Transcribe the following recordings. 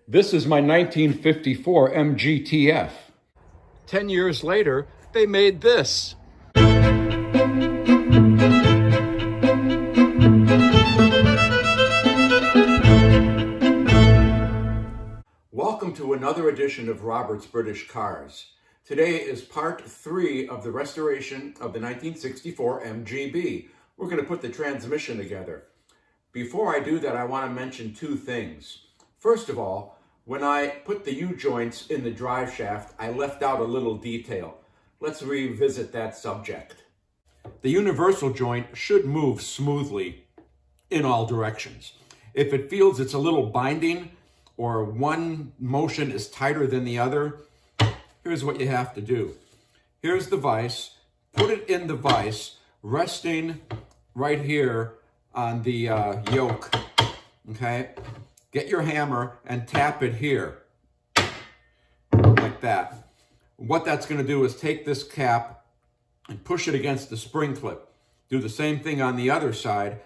This is my 1954 MGTF. 10 years later, they made this. Welcome to another edition of Robert's British Cars. Today is part 3 of the restoration of the 1964 MGB. We're going to put the transmission together. Before I do that, I want to mention 2 things. First of all, when I put the U-joints in the drive shaft, I left out a little detail. Let's revisit that subject. The universal joint should move smoothly in all directions. If it feels it's a little binding or one motion is tighter than the other, here's what you have to do. Here's the vise. Put it in the vise, resting right here on the yoke, okay? Get your hammer and tap it here, like that. What that's going to do is take this cap and push it against the spring clip. Do the same thing on the other side,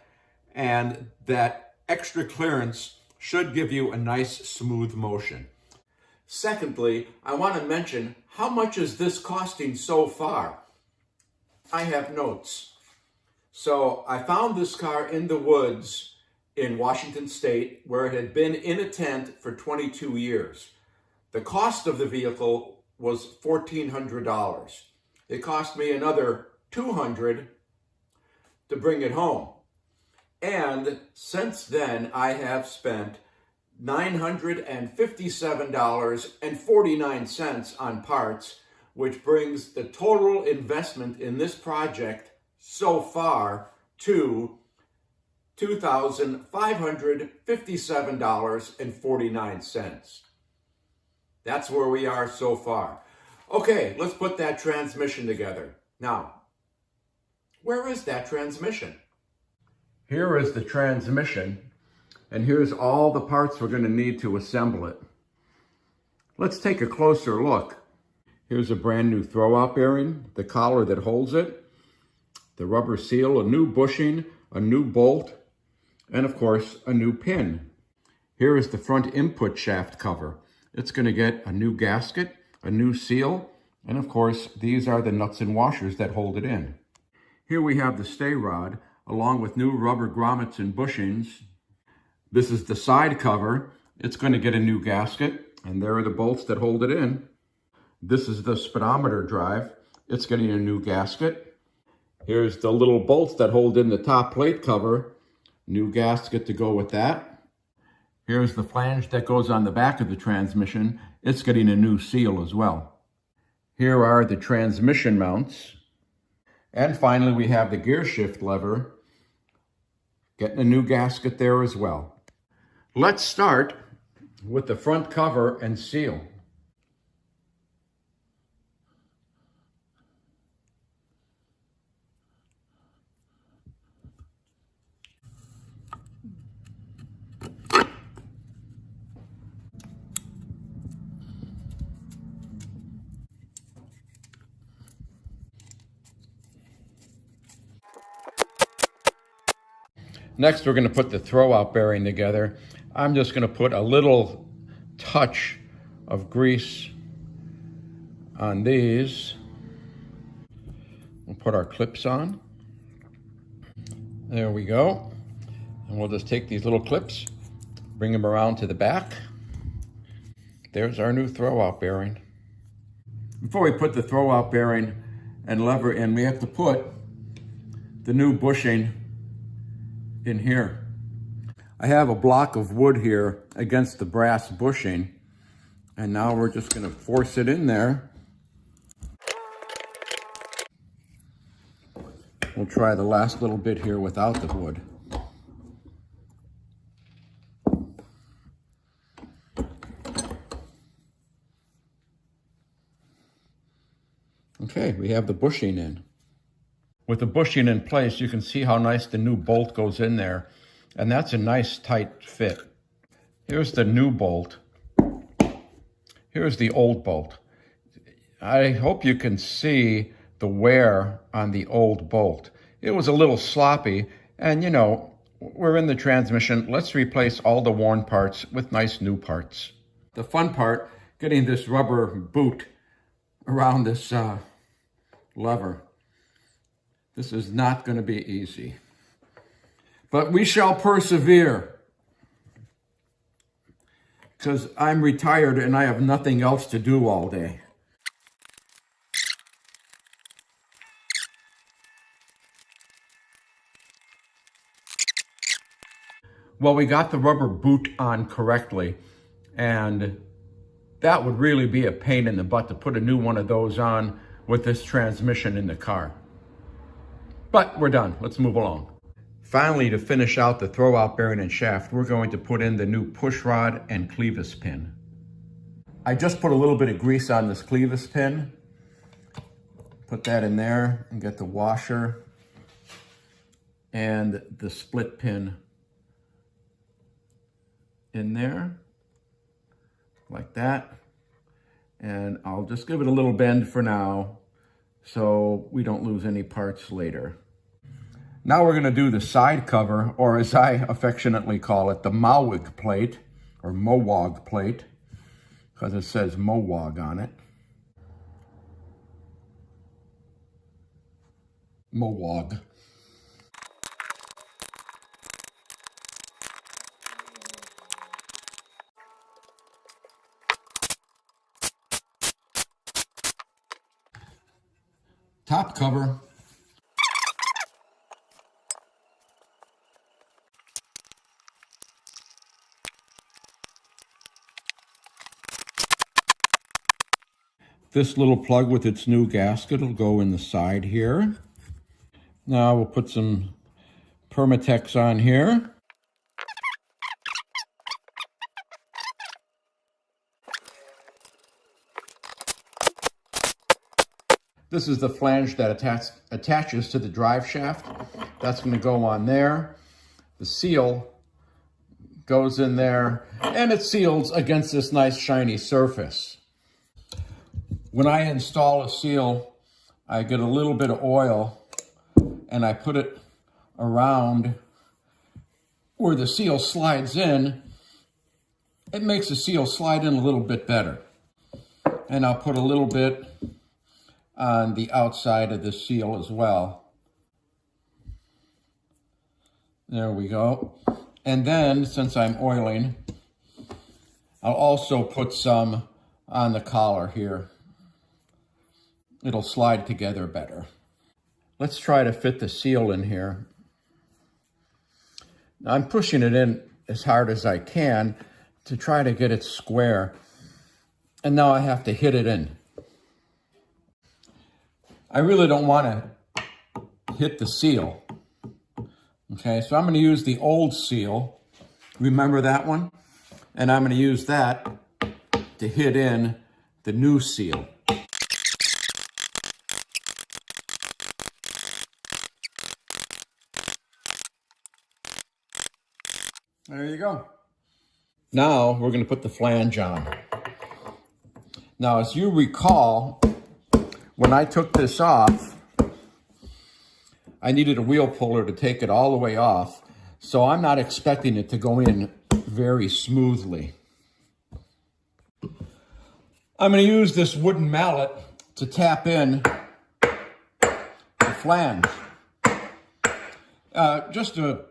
and that extra clearance should give you a nice smooth motion. Secondly, I want to mention, how much is this costing so far? I have notes. So I found this car in the woods in Washington State, where it had been in a tent for 22 years. The cost of the vehicle was $1,400. It cost me another $200 to bring it home. And since then, I have spent $957.49 on parts, which brings the total investment in this project so far to $2,557.49. That's where we are so far. Okay, let's put that transmission together. Now, where is that transmission? Here is the transmission, and here's all the parts we're going to need to assemble it. Let's take a closer look. Here's a brand new throwout bearing, the collar that holds it, the rubber seal, a new bushing, a new bolt, and of course, a new pin. Here is the front input shaft cover. It's going to get a new gasket, a new seal, and of course, these are the nuts and washers that hold it in. Here we have the stay rod, along with new rubber grommets and bushings. This is the side cover. It's going to get a new gasket, and there are the bolts that hold it in. This is the speedometer drive. It's getting a new gasket. Here's the little bolts that hold in the top plate cover. New gasket to go with that. Here's the flange that goes on the back of the transmission. It's getting a new seal as well. Here are the transmission mounts. And finally, we have the gear shift lever, getting a new gasket there as well. Let's start with the front cover and seal. Next, we're going to put the throwout bearing together. I'm just going to put a little touch of grease on these. We'll put our clips on. There we go. And we'll just take these little clips, bring them around to the back. There's our new throwout bearing. Before we put the throwout bearing and lever in, we have to put the new bushing in here. I have a block of wood here against the brass bushing, and now we're just going to force it in there. We'll try the last little bit here without the wood. Okay, we have the bushing in. With the bushing in place, you can see how nice the new bolt goes in there. And that's a nice tight fit. Here's the new bolt. Here's the old bolt. I hope you can see the wear on the old bolt. It was a little sloppy, and you know, we're in the transmission. Let's replace all the worn parts with nice new parts. The fun part, getting this rubber boot around this lever. This is not going to be easy. But we shall persevere. Because I'm retired and I have nothing else to do all day. Well, we got the rubber boot on correctly, and that would really be a pain in the butt to put a new one of those on with this transmission in the car. But we're done. Let's move along. Finally, to finish out the throwout bearing and shaft, we're going to put in the new push rod and clevis pin. I just put a little bit of grease on this clevis pin. Put that in there and get the washer and the split pin in there, like that. And I'll just give it a little bend for now so we don't lose any parts later. Now we're going to do the side cover, or as I affectionately call it, the Mowag plate, or Mowag plate, because it says Mowag on it. Mowag. Top cover. This little plug with its new gasket will go in the side here. Now we'll put some Permatex on here. This is the flange that attaches to the drive shaft. That's going to go on there. The seal goes in there, and it seals against this nice shiny surface. When I install a seal, I get a little bit of oil and I put it around where the seal slides in. It makes the seal slide in a little bit better. And I'll put a little bit on the outside of the seal as well. There we go. And then, since I'm oiling, I'll also put some on the collar here. It'll slide together better. Let's try to fit the seal in here. Now, I'm pushing it in as hard as I can to try to get it square. And now I have to hit it in. I really don't want to hit the seal. Okay, so I'm going to use the old seal. Remember that one? And I'm going to use that to hit in the new seal. There you go. Now we're going to put the flange on. Now, as you recall, when I took this off, I needed a wheel puller to take it all the way off, so I'm not expecting it to go in very smoothly. I'm going to use this wooden mallet to tap in the flange. Just a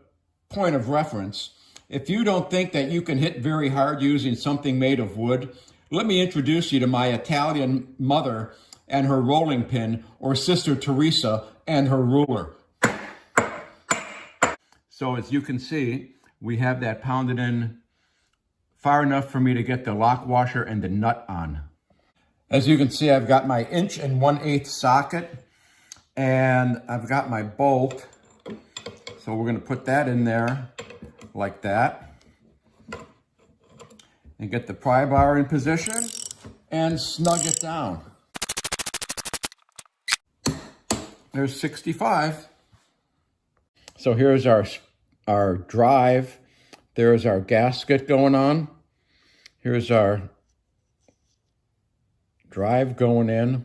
point of reference, if you don't think that you can hit very hard using something made of wood, let me introduce you to my Italian mother and her rolling pin, or Sister Teresa and her ruler. So as you can see, we have that pounded in far enough for me to get the lock washer and the nut on. As you can see, I've got my 1 1/8" socket, and I've got my bolt. So we're going to put that in there like that, and get the pry bar in position and snug it down. There's 65. So here's our drive. There's our gasket going on. Here's our drive going in.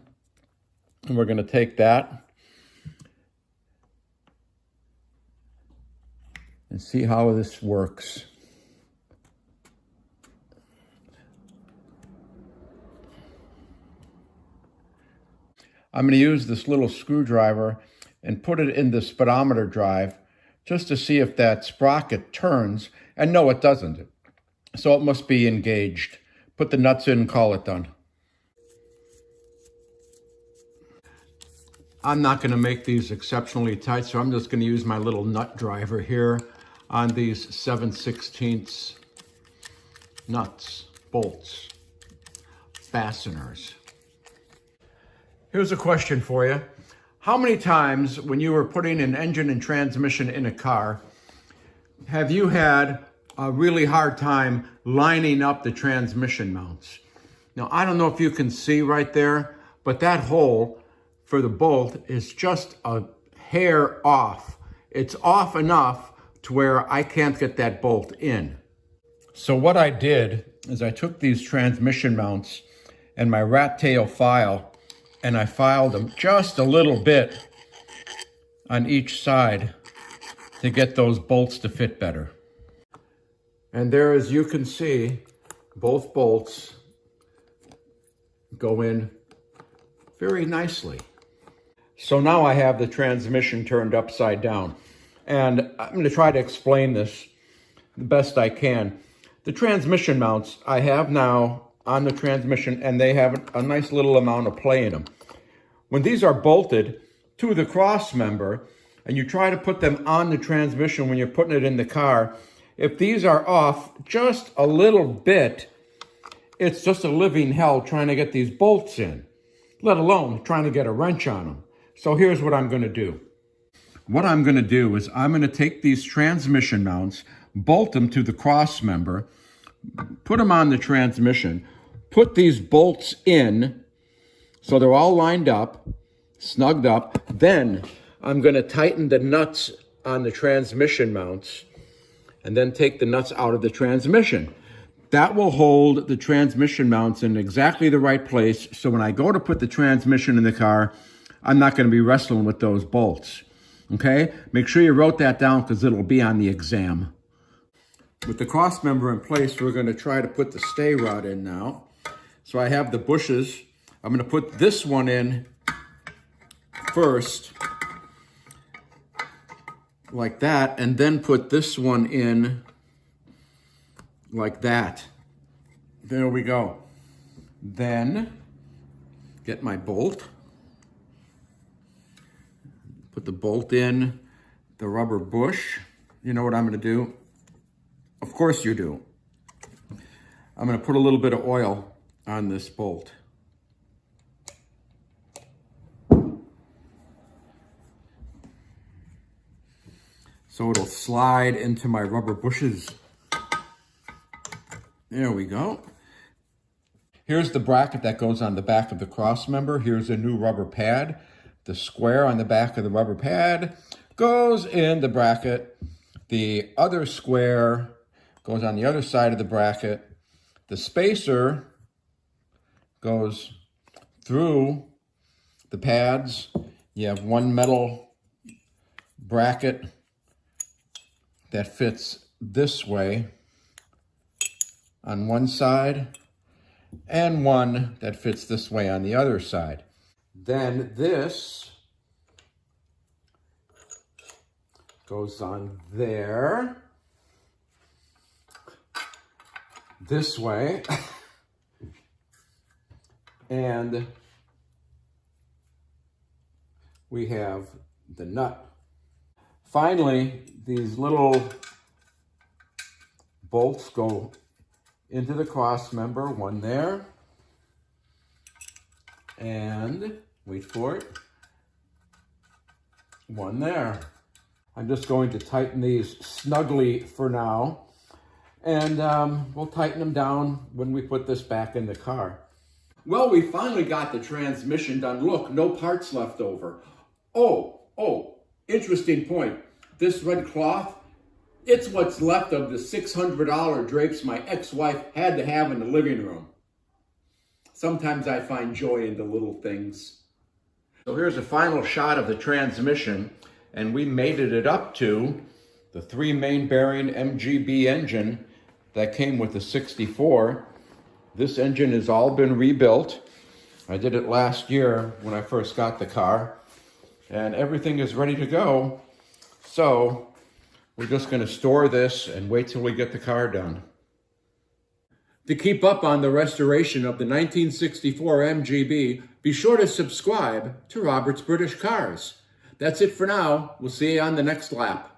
And we're going to take that and see how this works. I'm going to use this little screwdriver and put it in the speedometer drive just to see if that sprocket turns. And no, it doesn't. So it must be engaged. Put the nuts in and call it done. I'm not going to make these exceptionally tight, so I'm just going to use my little nut driver here on these 7/16 nuts, bolts, fasteners. Here's a question for you. How many times when you were putting an engine and transmission in a car, have you had a really hard time lining up the transmission mounts? Now, I don't know if you can see right there, but that hole for the bolt is just a hair off. It's off enough to where I can't get that bolt in. So what I did is I took these transmission mounts and my rat tail file, and I filed them just a little bit on each side to get those bolts to fit better. And there, as you can see, both bolts go in very nicely. So now I have the transmission turned upside down. And I'm going to try to explain this the best I can. The transmission mounts I have now on the transmission, and they have a nice little amount of play in them. When these are bolted to the cross member, and you try to put them on the transmission when you're putting it in the car, if these are off just a little bit, it's just a living hell trying to get these bolts in, let alone trying to get a wrench on them. So here's what I'm going to do. What I'm going to do is I'm going to take these transmission mounts, bolt them to the cross member, put them on the transmission, put these bolts in so they're all lined up, snugged up. Then I'm going to tighten the nuts on the transmission mounts and then take the nuts out of the transmission. That will hold the transmission mounts in exactly the right place, so when I go to put the transmission in the car, I'm not going to be wrestling with those bolts. Okay? Make sure you wrote that down because it'll be on the exam. With the cross member in place, we're going to try to put the stay rod in now. So I have the bushes. I'm going to put this one in first, like that, and then put this one in like that. There we go. Then get my bolt. Put the bolt in the rubber bush. You know what I'm going to do? Of course you do. I'm going to put a little bit of oil on this bolt. So it'll slide into my rubber bushes. There we go. Here's the bracket that goes on the back of the cross member. Here's a new rubber pad. The square on the back of the rubber pad goes in the bracket. The other square goes on the other side of the bracket. The spacer goes through the pads. You have one metal bracket that fits this way on one side, and one that fits this way on the other side. Then this goes on there, this way, and we have the nut. Finally, these little bolts go into the cross member, one there, and wait for it, one there. I'm just going to tighten these snugly for now, and we'll tighten them down when we put this back in the car. Well, we finally got the transmission done. Look, no parts left over. Oh, interesting point. This red cloth, it's what's left of the $600 drapes my ex-wife had to have in the living room. Sometimes I find joy in the little things. So here's a final shot of the transmission, and we mated it up to the 3-main bearing MGB engine that came with the 64. This engine has all been rebuilt. I did it last year when I first got the car, and everything is ready to go. So we're just going to store this and wait till we get the car done. To keep up on the restoration of the 1964 MGB, be sure to subscribe to Robert's British Cars. That's it for now. We'll see you on the next lap.